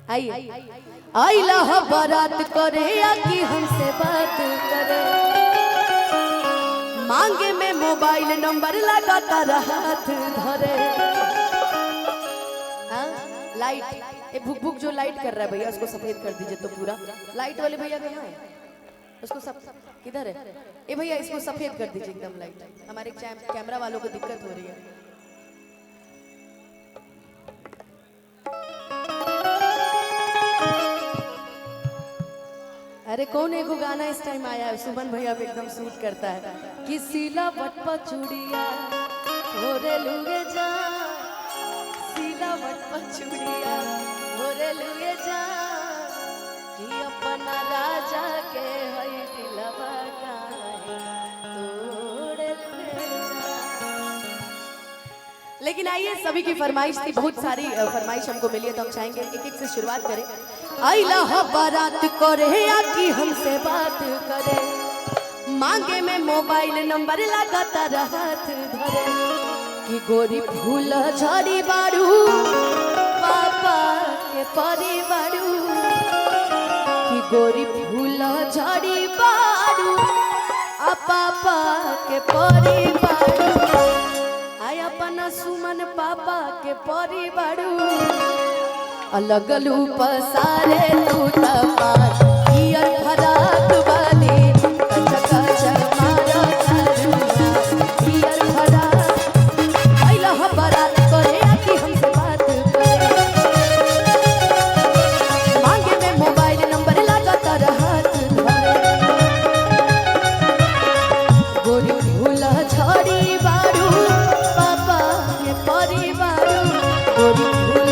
आइए आइला हो बारात करे या कि हमसे बात करे, मांगे में मोबाइल नंबर लगातार हाथ धरे। लाइट ये भुक भुक जो लाइट कर रहा है भैया उसको सफेद कर दीजिए तो पूरा। लाइट वाले भैया कहाँ है? उसको सब किधर है? ये भैया इसको सफेद कर दीजिए एकदम लाइट। हमारे कैमरा वालों को दिक्कत हो रही है। अरे कौन एगो गाना इस टाइम आया है सुमन भैया भी एकदम सूट करता है कि सीला बटपा चूड़िया होरे लुगे जा, सीला बटपा चूड़िया होरे लुगे जा, कि अपना राजा के हई दिलवा तोड़े लुगे जा। लेकिन आइए सभी की फरमाइश थी, बहुत सारी फरमाइश हमको मिली है तो हम चाहेंगे एक एक से शुरुआत करें। आइला हो बारात करे या कि हमसे बात करे, मांगे में मोबाइल नंबर लगातार हाथ धरे, कि गोरी फूल झड़ी बारू पापा के परी बारू, कि गोरी फूल झड़ी बारू आ पापा के परी बारू, आय अपना सुमन पापा के परी बारू, अलग लूप सारे तू तपार ईयर भरात वाली कच कच मारा करूँगा ईयर भरात। आइला हो बारात करे आके हमसे बात करे, मांगे में मोबाइल नंबर लगातार हाथ धरे, गोरी फूल झड़ी बारू पापा के परी बारू, गोरी फूल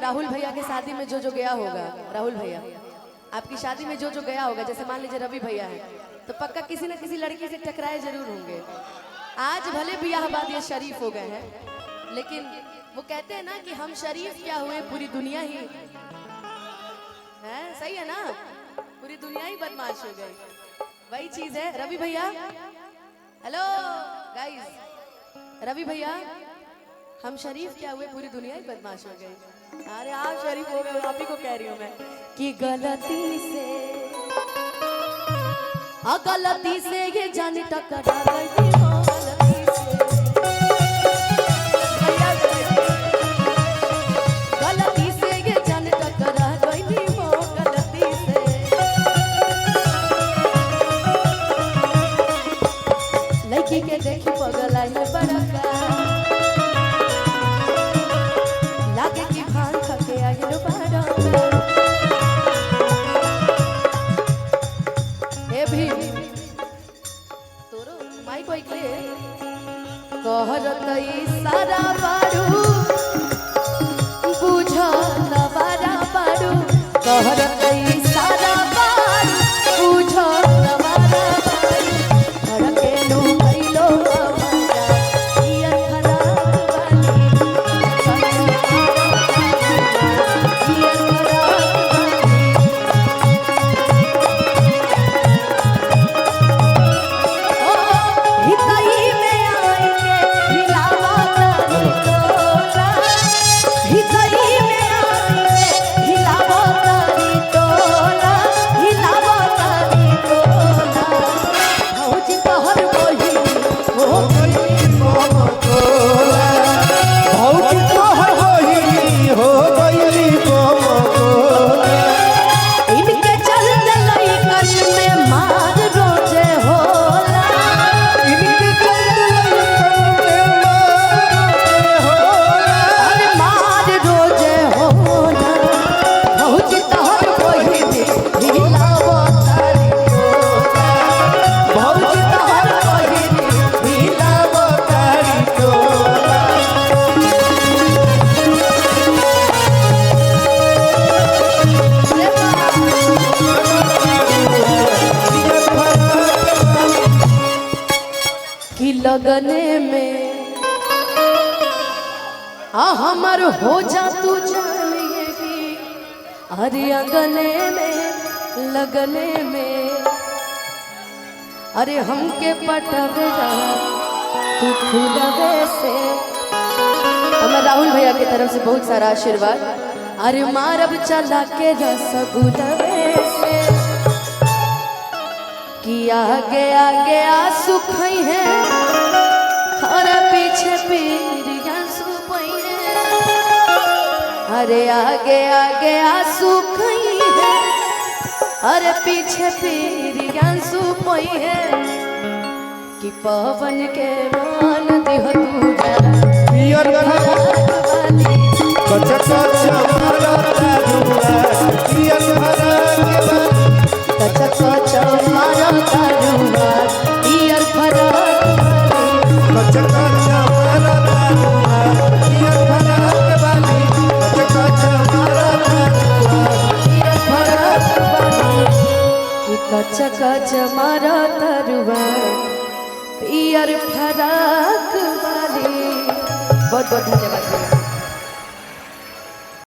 राहुल भैया के शादी में जो गया होगा, राहुल भैया आपकी शादी में जो गया होगा, जैसे मान लीजिए रवि भैया है तो पक्का किसी न किसी लड़की से टकराए जरूर होंगे। आज भले ब्याह बाद ये शरीफ हो गए हैं, लेकिन वो कहते हैं ना कि हम शरीफ क्या हुए पूरी दुनिया ही है, सही है ना, पूरी दुनिया ही बदमाश हो गई, वही चीज है। रवि भैया हेलो गाइस, रवि भैया हम शरीफ क्या हुए पूरी दुनिया ही बदमाश हो गई। अरे आप शरीफ हो गए, आप ही को कह रही हूँ मैं कि गलती से ये जान टकरा गई हो, गलती से ये जान टकरा गई हो, गलती से लड़की के देखी पगला है बड़का, लागे की भान खके आइलो बारा ए भी तोरो माई कोई के कहरत इशारा बारू बुझ न बारा बारू, कहरत इशारा बारू बुझ न बारा बारू, धड़के लो भइलो हमारा ईयर खराब वाली हिताई में आएंगे हिलावा तारी तो में हमर हो जा तू जानिएगी अरे अगने में लगने में अरे हमके पटवे तू खुलवे से। हमें राहुल भैया की तरफ से बहुत सारा आशीर्वाद। अरे मारब चला के रसगुलवे से कि आगे आगे आंसू खई है अरे पीछे पीरिया सुपई है। अरे आगे आगे आंसू खई है अरे पीछे पीरिया सुपई है कि पवन के मान दिह तू पियर वाली कच्चा कच्चा मारा तारुआ पियर कच्चा कच्चा मारा तारुआ पियर फरा कच्चा कच्चा मारा तारुआ पियर फरा वाली कच्चा कच्चा मारा तारुआ पियर फरा कि कच्चा कच्चा मारा तारुआ पियर फराक वाली। बहुत बहुत धन्यवाद।